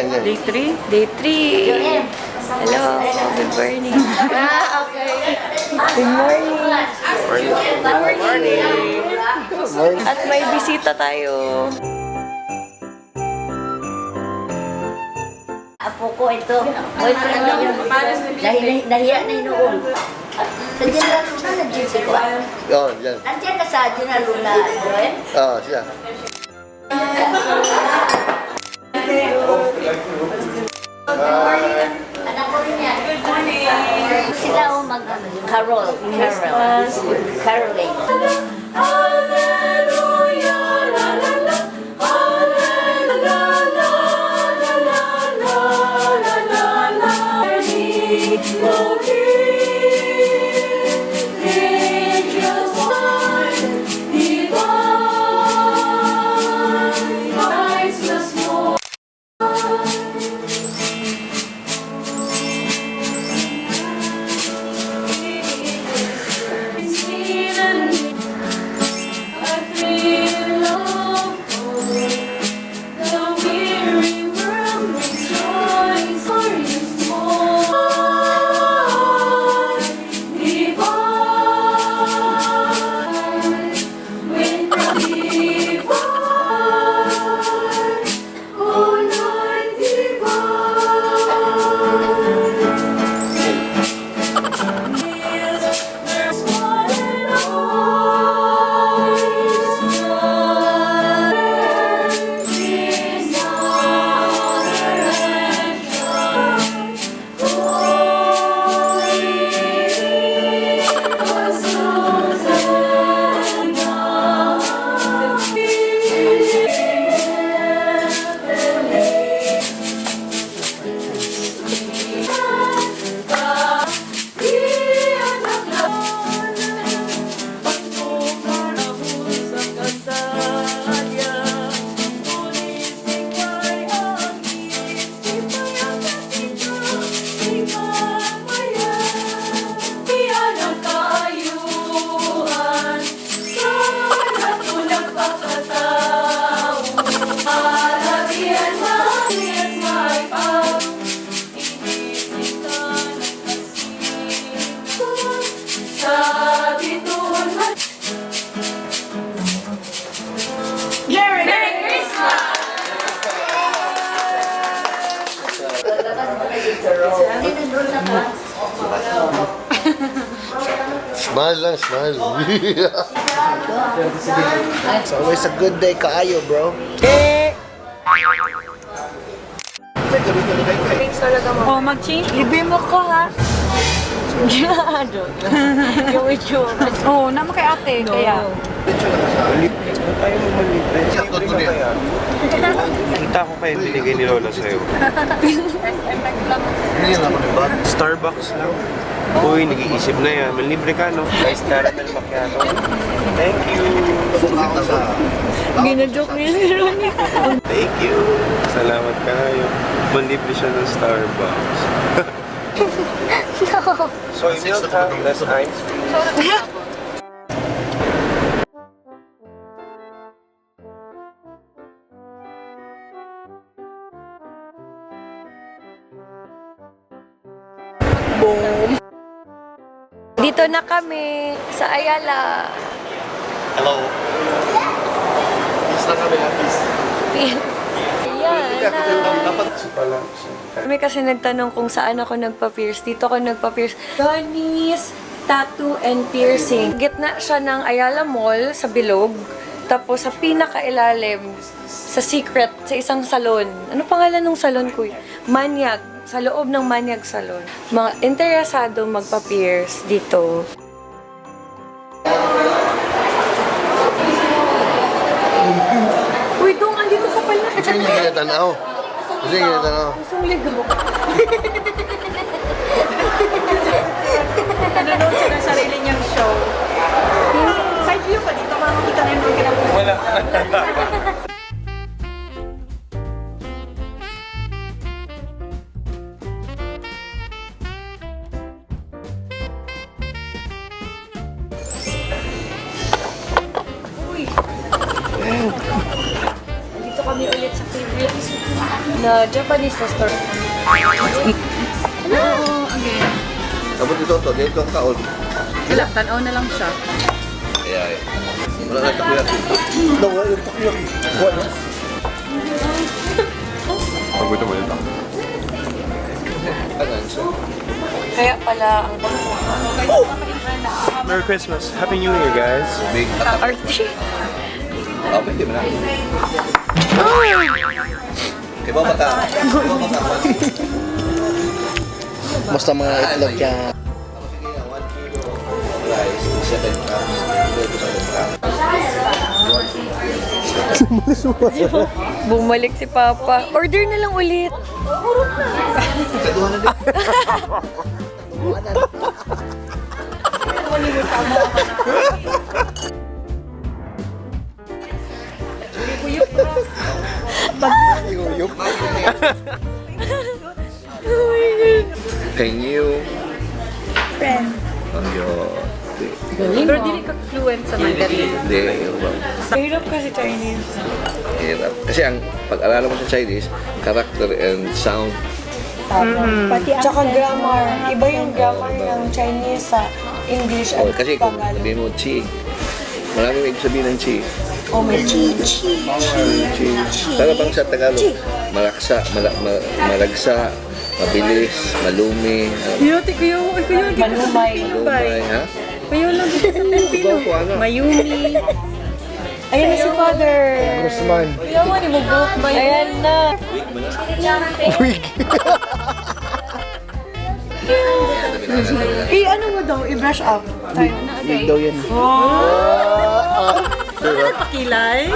Day 3? Day 3. Hello. Good morning. Okay. Good morning. Good morning. At may bisita tayo. Apo ko ito. Boyfriend na yun. Nahiya na inoon. Sa General Luna, nandiyan si Juan. Oo, yan. Nandiyan ka sa General Luna, Joel? Oo, siya. Anak ko rin yan. Good morning. Sila o mag-carol. Caroling. Smile lang, smile. It's always a good day kaayo, bro. Oh, mag-change. Libre mo ko, ha? Joke. Yung itsura. Oo, naman kay ate, kaya. Kita ko kayo binigay ni Lola sa'yo. Starbucks lang. Uy, nag-iisip na yan. Malibre ka, no? Nice caramel macchiato. Thank you. Gina-joke niya si Ronnie. Thank you. Salamat ka kayo. Malibre siya ng Starbucks. Soy milk, ha? Less ice. Dito na kami sa Ayala. Hello. Peace lang kami, peace. Ayala. Kami kasi nagtanong kung saan ako nagpa-pierce. Dito ako nagpa-pierce. Donnie's Tattoo and Piercing. Gitna siya ng Ayala Mall sa Bilog. Tapos sa pinakailalim, sa Secret, sa isang salon. Ano pangalan ng salon, kuya? Maniag. Sa loob ng Maniag Salon. Mga interesado magpa-pierce dito. Uy, Dong, andito ka pala. Kasi hindi kinatanaw. Kasi hindi kinatanaw. Pusong ligaw. Nanonood siya ng sarili niyang show. Side view pa dito, makakita na yung mga kinapusin. Wala. Dito kami ulit sa favorite. na Japanese na store. Tapos dito ang kaon. Wala, tanaw na lang siya. Kaya eh. Wala na takoyaki. Wala na takoyaki. Wala. Pagbuto mo nito. Kaya pala ang Merry Christmas. Happy New Year, guys. Big. arty. Pwede mo na. Iba mata. Basta mga itlog yan. Rice, 7 grams. 7 grams. Bumalik si Papa. Order na lang ulit. Kaduhan na din. Yuyup. Can you? Friend. Ang yun. Pero dili ka fluent sa Mandarin. Hindi. Mahirap kasi Chinese. Hirap. Kasi ang pag-alala mo sa Chinese, character and sound. Pati tsaka grammar. Iba yung grammar ng Chinese sa English Oh, at kasi kung Tagalog. sabihin mo chi, maraming ibig sabihin ng chi. Oh, may chi, chi, Chi. Para bang sa Tagalog, malaksa, malagsa, mabilis, malumi, Yun, kuya, manumay. lumay, ha? kuya lang dito sa Pilipino. Iba ko ano? Mayumi. Ayan na si Father. Grossman. Kuya mo, di mo buhok ba yun? Ayan na. Wig. Ano mo daw? I-brush up. Tayo. Wig daw yan. Kilay?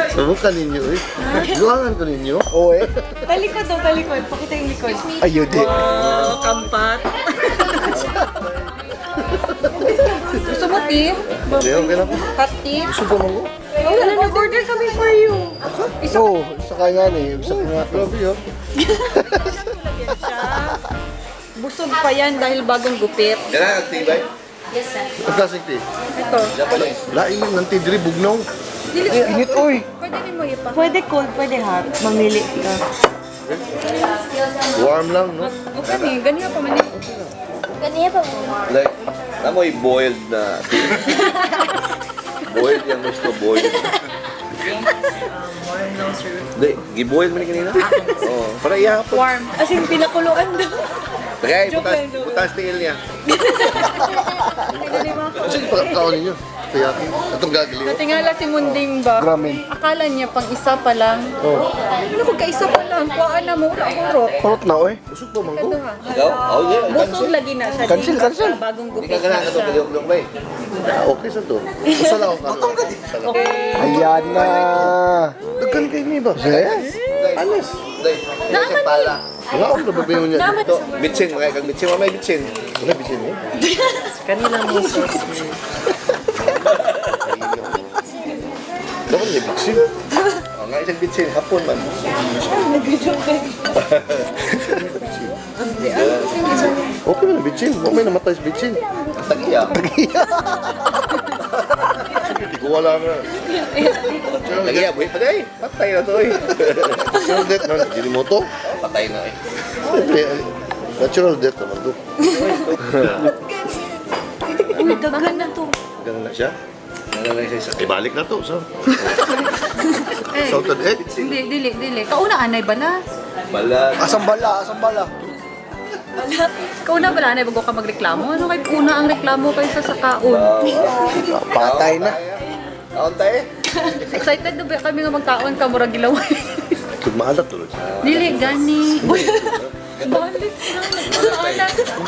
Subukan ninyo eh. Luhangan ko ninyo. Oo eh. Talikod daw, talikod. Pakita yung likod. Ayude. Oh, kampat. Gusto mo tea? Hindi, okay lang. Hot tea? Gusto ko mo. Oh, wala, nag-order kami for you. Oo, isa ka nga eh. Isa ka nga. Grabe yun. Busog pa yan dahil bagong gupit. Kailangan tibay? Yes, sir. Ang klaseng tea? Ito. Japanese. Lain yung ng tidri, bugnaw. Dili Ay, init oy. Pwede din mo ipa. Pwede cold, pwede hot. Mamili ka. Warm lang, no? Okay ni, ganyan pa man eh. Like, namoy boiled na tea. Boiled yung gusto, boiled. Hindi, giboiled mo na kanina? Oo, para ihapon. Warm. As in, pinakuluan daw. Kaya Joke lang, joke putas tingil niya. Sige, pagkakaon ninyo. Kaya, itong gagili. Natingala si Munding ba? Ramen. Akala niya pang isa pa lang. Oh. Ano kung kaisa pa lang? Kuhaan na mo, urot. Parot na, oy. Busog pa, manggo. Ito ha. Oh, yeah. Busog lagi na siya. Cancel, Di cancel. pa Bagong Hindi gupit ka ganaan ka na ito, siya. kaliwag ba eh. Okay sa to. Masala ko ka. Ayan na. Dagkan kayo niya ba? Yes. Alas. Naman pala. Wala akong nababayo niya. Ito, bitsin. Mga kag bitsin. Mamay bitsin. Wala bitsin eh. Kanila mo sauce. Dapat may bitsin. Oh, nga isang bitsin. Hapon man. Okay na bitsin. Huwag may namatay sa bitsin. Tagiya. Tagiya. Hindi ko wala nga. Tagiya, buhay pa day. Patay na to eh. Natural death man. Hindi mo to. Patay na eh. Natural death naman to. Uy, daghan na to. Ganun na siya. Ganun na siya. Ibalik na to. So. Salted egg. Dili. Kauna anay ba na? Balat. Asang bala, asang bala. Kauna ba na anay bago ka magreklamo? Ano kahit una ang reklamo kaysa sa kaun? Patay na. Kaon tayo. Excited na ba kami nga magkaon ka murag gilaway? Kung maalat tulad. Dili gani. Balik na.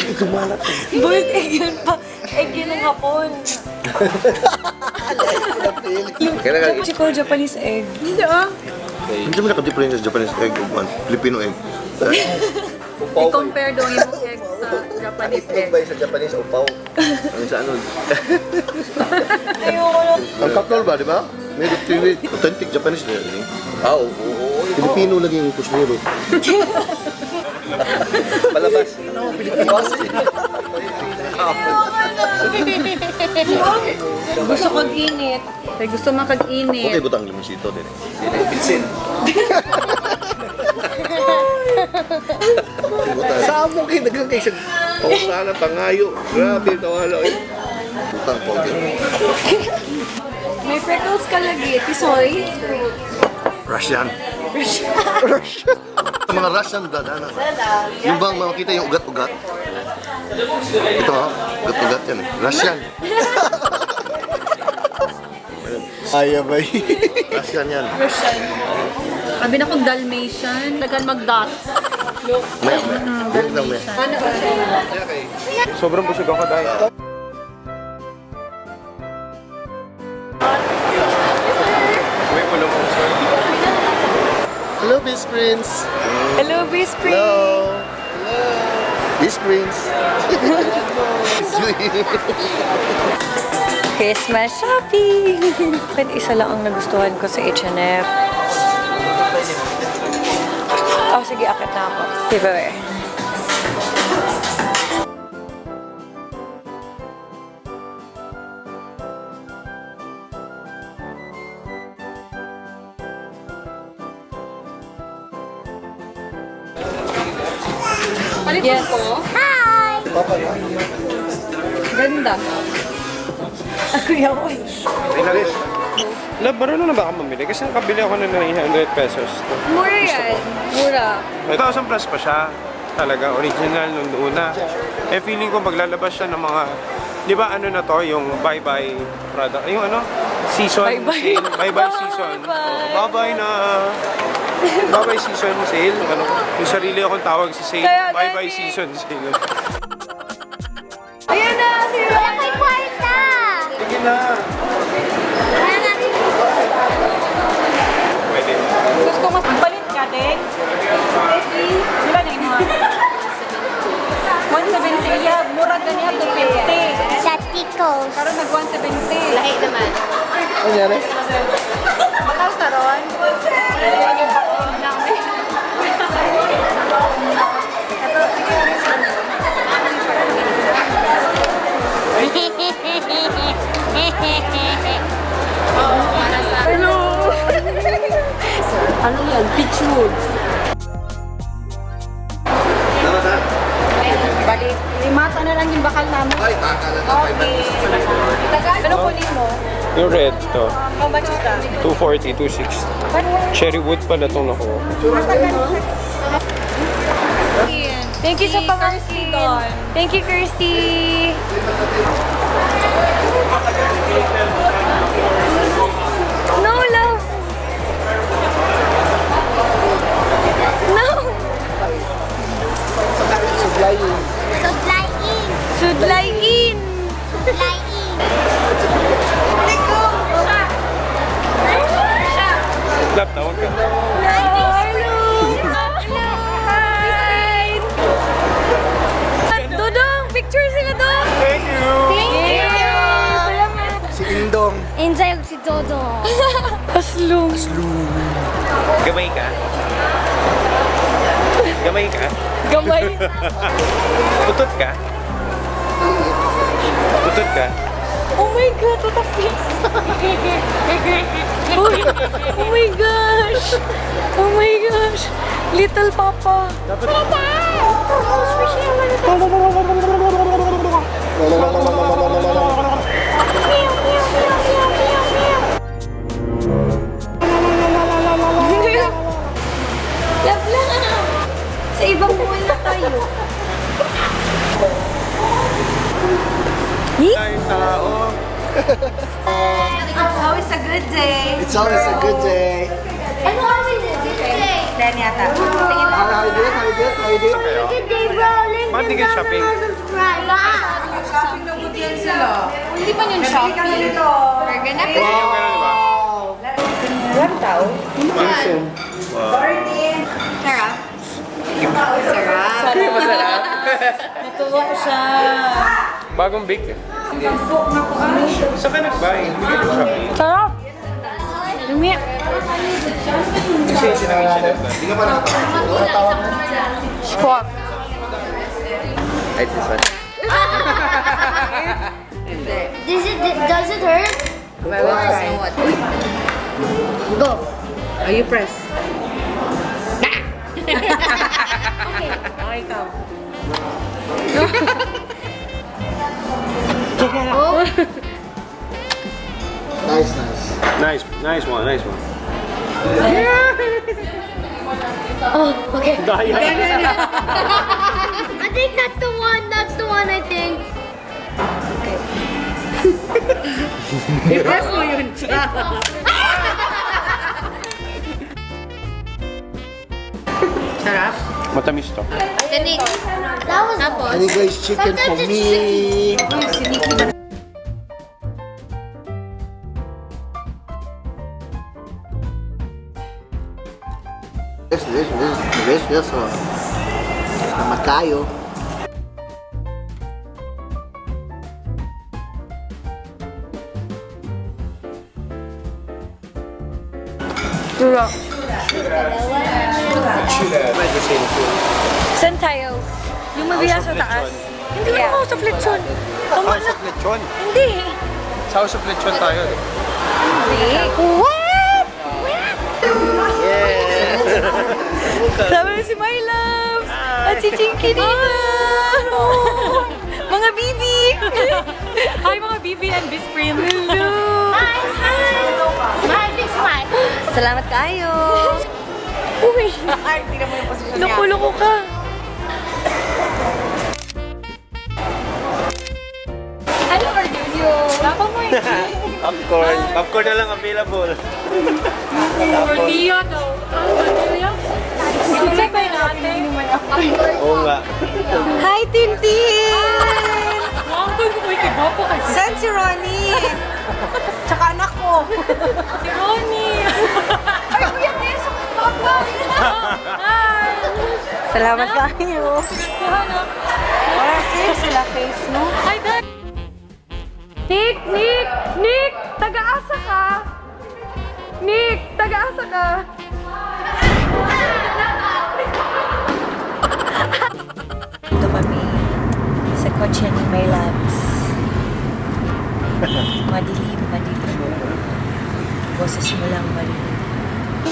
Ito maalat. Boiled egg yun pa. Egg yun ng hapon. Kailangan Chico, Japanese egg. Hindi ah. hindi mo naka-difference sa Japanese egg o Filipino egg. I-compare doon yung egg sa Japanese egg. ba sa Japanese upaw? Ano sa ano? Ayoko lang. Ang kaknol ba, di ba? Made of TV. Authentic Japanese na yun. Ah, oo. Filipino lagi yung kusmiro. Palabas. Ano, Filipino? Gusto kong init. Kaya gusto makag-init. Okay, butang limonsito din. Pinsin. Saan mo kayo nagkakay sa pausana, pangayo? Grabe, tawala eh. Utang po. May freckles ka lagi, tisoy. Russian. Russian. Sa mga Russian dadana. Yung bang makita yung ugat-ugat? Ito ha, ugat-ugat yan eh. Russian. Ayaw ba Russian yan. Sabi na kong Dalmatian, tagal mag-dots. May. Yan lang may. Sobrang busog ako dahil. May pulong po, sir. Hello, Miss Prince. Hello, Best Friend. Hello. Miss Prince. Christmas shopping! Kahit isa lang ang nagustuhan ko sa H&M. Oh, sige, akit na ako. Diba eh? Yes. Ganda. Kuya ko eh. Inalis. Love, marunong na ba ako mamili? Kasi nakabili ako ng 900 pesos. Mura yan. Mura. 1,000 plus pa siya. Talaga, original nung una. Eh, feeling ko maglalabas siya ng mga... Di ba ano na to, yung bye-bye product? Yung ano? Season Bye-bye. sale. Bye-bye season. Bye-bye. Oh, bye-bye na. Bye-bye season sale. Ano, yung sarili akong tawag sa sale. Kaya Bye-bye ganyan. season sale. Ayan na, sila. May kwarta! Sige na. Pwede. Gusto mas balit ka din? Di ba na mo? 170 ya, mura ganyan 250. Sa Tiko. Karon nag 170. Lahi naman. Ano yan eh? Bakal karon. Ano yan? Peach wood. Balik. Limata na lang yung bakal namin. Ay, kakala na. Okay. Ano kunin mo? Yung red to. How much is that? 240, 260. Cherry wood pala itong nakuha. Thank you sa pangangkin. Thank you, Kirsty. No, love. No. Suglayin. Suglayin. Sudlayin. Suglayin. Lap, tawag ka. Hello. Hi. Dodong, picture sila doon. Thank you! Thank you. Si Indong. Enjoy si Dodo. Aslong. Gamay ka? Gamay ka? Gamay. Putot ka? Putot ka? Oh my God, what a face. Oh, oh my gosh. Oh my gosh. Little Papa. Love lang. Sa ibang mall na tayo. Tayong tao. How is a good day? It's always a good day. Ano ang today? Then yata. How you doing? How you doing? How you doing? Kayo? Good day, rolling. Bakit di kayo shopping? Shopping na good yan sila. Hindi pa yun shopping. We're gonna Yung meron, di ba? Manson. Sarap. Masarap. Natuwa siya. Bagong big. Saan ka nag-buy? Hindi ka nag-shopping. Sarap. Lumi. Kasi sinangin siya na. Squawk. Does it hurt? Go. Are you press? Okay, ikaw. Nice. Nice one. Oh, okay. Daya. I think that's the one. That's the one. I think. Matamis to. That was Any guys chicken for Sometimes me. Yes. Salamat kayo. Dura. Saan tayo? Yung mabiya sa taas? Hindi ko naman sa lechon. Tama House na. of Lechon. Hindi. Sa House of Lechon tayo. Hindi. What? Sabi na si My Loves. At si Chinky dito. Mga bibi. Hi mga BB and Best Friends. Hello. Salamat kayo. Uy. Tingnan mo yung posisyon niya. Loko-loko ka. Ano order nyo? Dapat mo yung Popcorn. Popcorn na lang available. tortilla daw. Tortilla? Check ba yung natin? Oo nga. Hi, Tintin! Ang ko may kibopo kasi. Saan si Ronnie? Tsaka anak ko. Si Ronnie. Ay, kuya, Tess, ako yung papa. Hi. Salamat kayo. Wala sila face, no? Hi, Dad. Nick! Taga-asa ka? Nick, taga-asa ka? Dito kami sa kotse ni My Loves. Madilim. Boses mo lang madilim.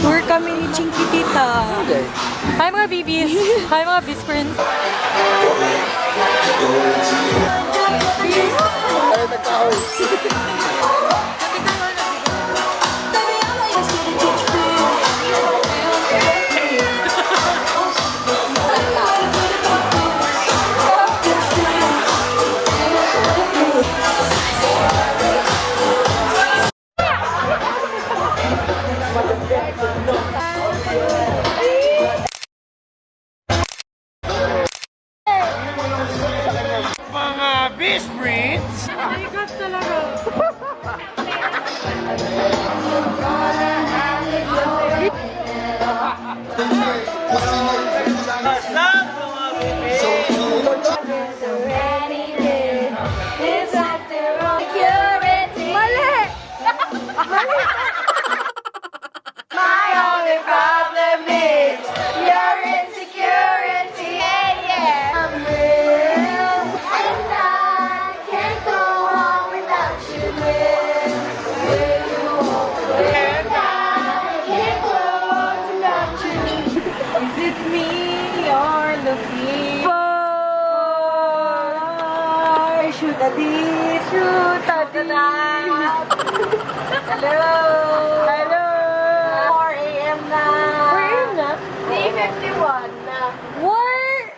Tour kami ni Chinky Tita. Hi mga BBs. Hi mga best friends. Ay, nagkahoy. Mga Best Friends. My God talaga. Shoot a this, shoot a Hello. 4 a.m. na. 4 a.m. na? 3:51 na. What?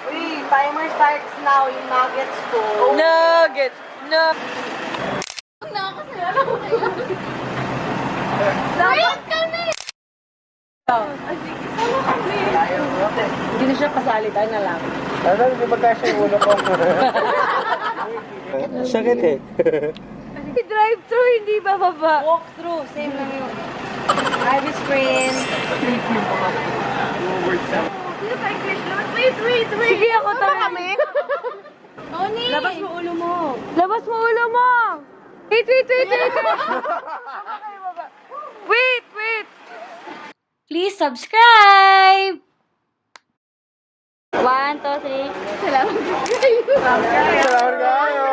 Uy, timer starts now yung nuggets ko. Nuggets. No. Wait kami! Hindi na siya pasali, tayo na lang. Ano, hindi ba kasi yung ulo ko? Sakit eh. Drive-thru, hindi bababa. Walk through, same lang yun. Hi, Miss Friend. Wait. Sige, ako talaga. Oni! Labas mo ulo mo. Labas mo ulo mo. Wait. Wait. Please subscribe. 1, 2, 3. Salamat. Salamat kayo.